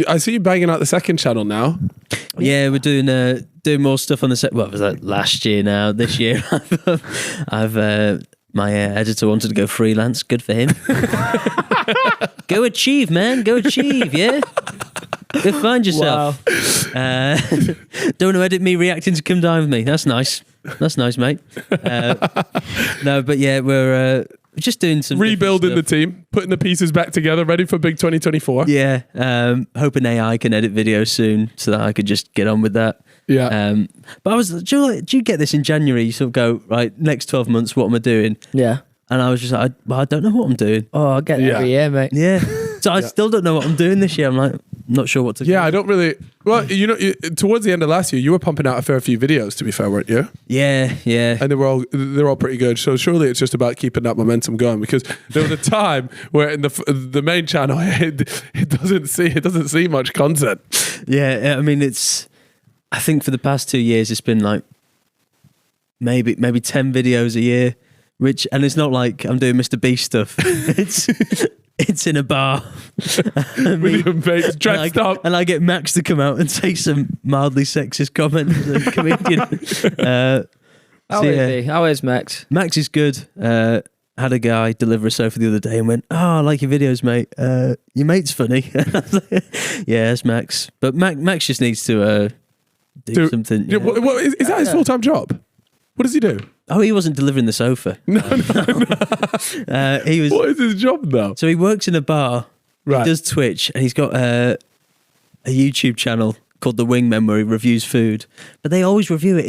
I see you banging out the second channel now. Yeah, we're doing more stuff on the set. Well, it was like last year now. This year, my editor wanted to go freelance. Good for him. Go achieve, man. Go achieve, yeah? Go find yourself. Wow. Don't want to edit me reacting to Come Dine With Me. That's nice. That's nice, mate. No, but yeah, we're just doing some... Rebuilding the team, putting the pieces back together, ready for big 2024. Yeah, hoping AI can edit videos soon so that I could just get on with that. Yeah. But I was, do you get this in January? You sort of go, right, next 12 months, what am I doing? Yeah. And I was just like, I don't know what I'm doing. Oh, I get it every year, mate. Yeah. So I still don't know what I'm doing this year. I'm like, not sure what to do. Yeah, I don't really... Well, towards the end of last year, you were pumping out a fair few videos, to be fair, weren't you? Yeah. And they're all pretty good. So surely it's just about keeping that momentum going, because there was a time where in the main channel, it doesn't see much content. Yeah, I mean, I think for the past 2 years, it's been like maybe 10 videos a year, and it's not like I'm doing Mr. Beast stuff. It's in a bar. With your mates dressed up. And I get Max to come out and say some mildly sexist comment as a comedian. How is Max? Max is good. Had a guy deliver a sofa the other day and went, "Oh, I like your videos, mate. Your mate's funny." Yeah, that's Max. But Max just needs to do something. Yeah. Is that his full-time job? What does he do? Oh, he wasn't delivering the sofa. No. He was. What is his job though? So he works in a bar. Right. He does Twitch, and he's got a YouTube channel called The Wingmen where he reviews food. But they always review it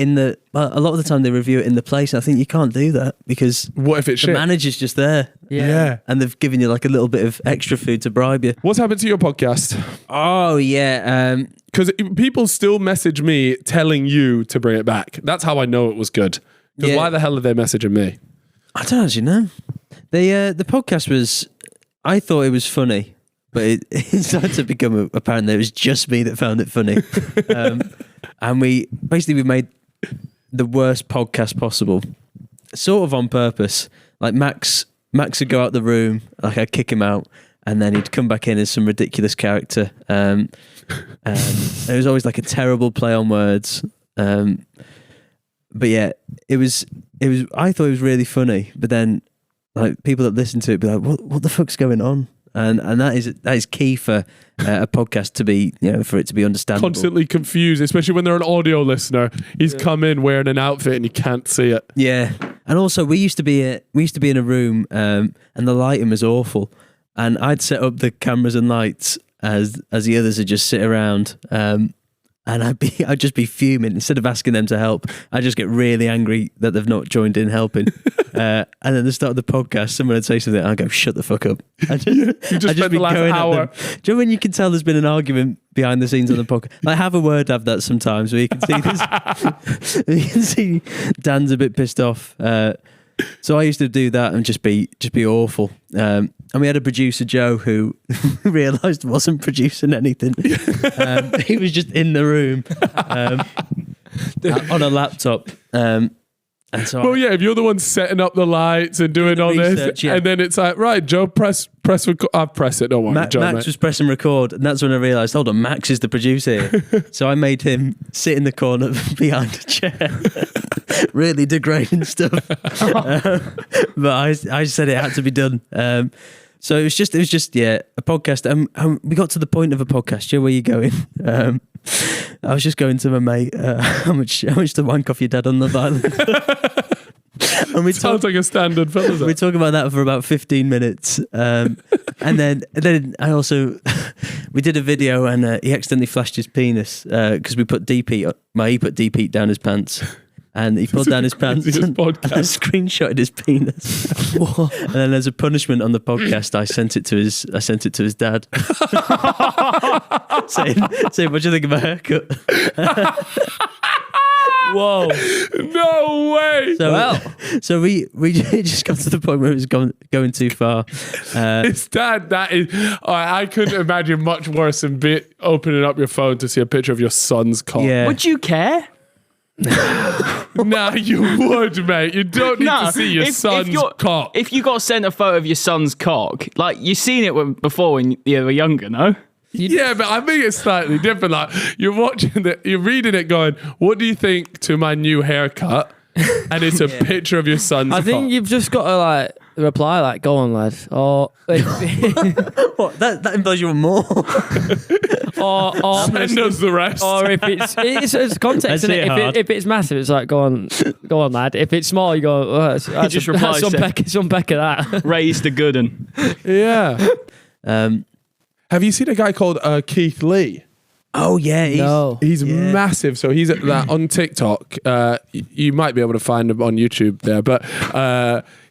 a lot of the time they review it in the place. And I think you can't do that because what if it's the manager's just there? Yeah. And they've given you like a little bit of extra food to bribe you. What's happened to your podcast? Oh yeah. Because people still message me telling you to bring it back. That's how I know it was good. Because why the hell are they messaging me? I don't actually know. The podcast was... I thought it was funny, but it started to become apparent that it was just me that found it funny. And we made the worst podcast possible, sort of on purpose. Like Max would go out the room, like I'd kick him out, and then he'd come back in as some ridiculous character. It was always like a terrible play on words. But yeah, it was. I thought it was really funny, but then like people that listen to it be like, "What the fuck's going on?" And that is key for a podcast to be, for it to be understandable. Constantly confused, especially when they're an audio listener. He's come in wearing an outfit and you can't see it. Yeah, and also we used to be in a room, and the lighting was awful, and I'd set up the cameras and lights as the others would just sit around. And I'd just be fuming. Instead of asking them to help, I just get really angry that they've not joined in helping. And then at the start of the podcast, someone would say something, I'd go, "Shut the fuck up." You just spent the last hour. Do you know when you can tell there's been an argument behind the scenes on the podcast? Like Have a Word have that sometimes, where you can see this. You can see Dan's a bit pissed off. So I used to do that and just be awful. And we had a producer, Joe, who realised wasn't producing anything. He was just in the room on a laptop. And so if you're the one setting up the lights and doing all this, and then it's like, right, Joe, press record. I'll press it, don't worry. Max was pressing record, and that's when I realised, hold on, Max is the producer here. So I made him sit in the corner behind a chair. Really degrading stuff. But I said it had to be done. So it was just a podcast. We got to the point of a podcast. Joe, where are you going? I was just going to my mate. How much to wank off your dad on Love Island? And we sounds like a standard fella. We talk about that for about 15 minutes, and then I also we did a video, and he accidentally flashed his penis because we put deep heat. He put deep heat down his pants. And he pulled down his pants and I screenshotted his penis. And then as a punishment on the podcast, I sent it to his dad. saying, "What do you think of my haircut?" Whoa! No way! So we just got to the point where it was going too far. His dad, that is, I couldn't imagine much worse than opening up your phone to see a picture of your son's cock. Yeah. Would you care? Nah, you would, mate. You don't need to see your son's cock. If you got sent a photo of your son's cock, like you've seen it before when you were younger, no? Yeah, but I think it's slightly different. Like you're watching it, you're reading it, going, "What do you think to my new haircut?" And it's a picture of your son's. I think you've just got to like reply like, "Go on, lad," or What? That implies you want more. or send us the rest. Or if it's context, isn't it? If it's massive, it's like, go on, lad. If it's small, you go, oh, that's just reply, some peck of that. Raise the good one. Yeah. Have you seen a guy called Keith Lee? Oh yeah, He's massive. So he's on TikTok. You might be able to find him on YouTube there, but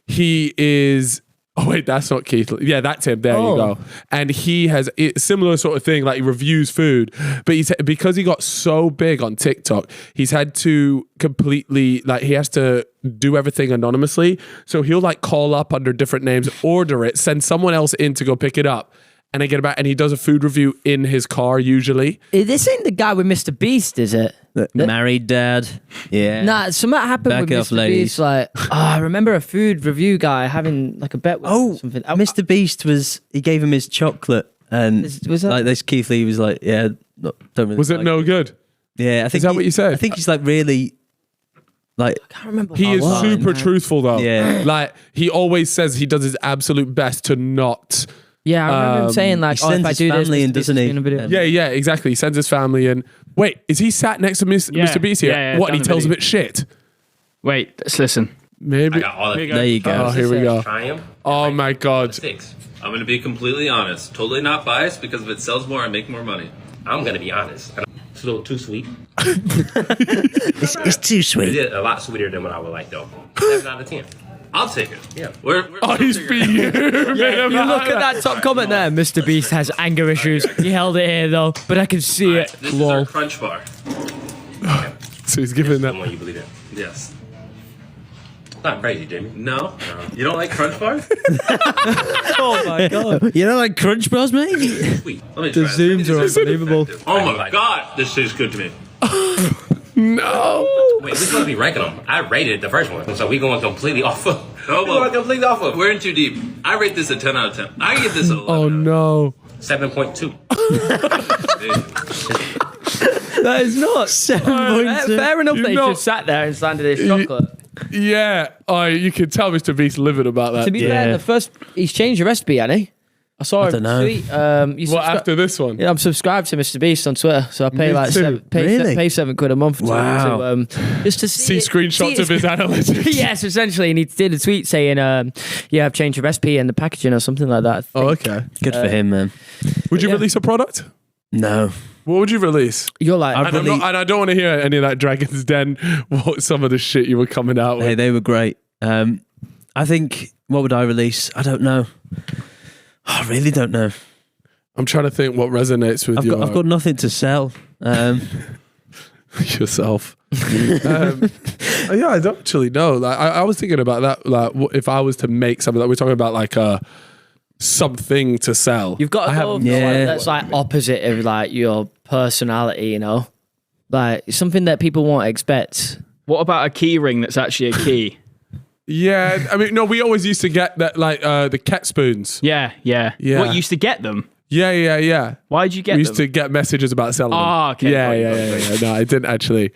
he is. Oh wait, that's not Keith. Yeah, that's him. There you go. And he has a similar sort of thing. Like he reviews food, but because he got so big on TikTok, he's had to completely he has to do everything anonymously. So he'll like call up under different names, order it, send someone else in to go pick it up. And I get it back, and he does a food review in his car usually. This ain't the guy with Mr. Beast, is it? The married dad. Yeah. Nah, something happened Back with off, Mr. ladies. Beast. Like, I remember a food review guy having like a bet with something. Mr. Beast he gave him his chocolate, and Was that- like this Keith Lee was like, yeah, don't really. Was it no good? Yeah, I think. Is that what you said? I think he's like really, like. I can't remember. He is what it was. super truthful though. Yeah. Like he always says he does his absolute best to not. Yeah, I remember him saying like, he "Oh, if sends I his do this, family in, Mr. Beast doesn't is he? doing a video." Yeah, exactly. He sends his family in. Wait, is he sat next to Mr. Beast here? yeah, What? And he done a tells him video. it's shit. Wait, let's listen. Maybe. I got all the There you go. Oh, here we go. triumph. Oh my God. Mistakes. I'm going to be completely honest. Totally not biased because if it sells more, I make more money. I'm going to be honest. It's a little too sweet. It's too sweet. It's a lot sweeter than what I would like, though. 7 out of 10. I'll take it. Yeah. We're Oh, he's being You look at that top comment there. Mr. Beast has anger issues. He held it here though, but I can see it. This is our crunch bar. So he's giving The that. one you believe in. Yes. Not crazy, Jamie. No. You don't like crunch bars? Oh my god. You know, like Crunch Bros, mate. Sweet. Let me try this. zooms are unbelievable. Oh my God. This tastes good to me. No. Wait, we supposed to be ranking them. I rated the first one, so we going completely off of. Oh, we going completely off of. We're in too deep. I rate this a 10 out of 10. I give this a 11 Oh no. 7.2. That is not 7.2. fair enough that he not- just sat there and slandered his chocolate. Yeah. Oh, you can tell Mr. Beast livid about that. To be fair, he's changed the recipe, hasn't he? I saw him dunno. tweet. What after this one? Yeah, I'm subscribed to Mr. Beast on Twitter, so I pay Me like too. Really? pay £7 a month. Wow. Just to See screenshots of his analytics. Yes, essentially, and he did a tweet saying, "Yeah, I've changed the recipe and the packaging or something like that." I Oh, think. okay. Good for him, man. Would you yeah. release a product? No. What would you release? You're like, And I don't want to hear any of that Dragon's Den. What some of the shit you were coming out with. Hey, they were great. I think, what would I release? I don't know. I really don't know. I'm trying to think what resonates with I've got nothing to sell. yourself. Yeah, I don't actually know. Like, I was thinking about that. Like, if I was to make something, like we're talking about, like something to sell. you've got to go with yeah. one that's like opposite of like your personality, you know, like something that people won't expect. What about a key ring that's actually a key? Yeah, I mean, no, we always used to get that, like the cat spoons. Yeah. Yeah. What, you used to get them? Yeah. Why did you get We them? used to get messages about selling them. Oh, okay. Yeah. No, I didn't actually.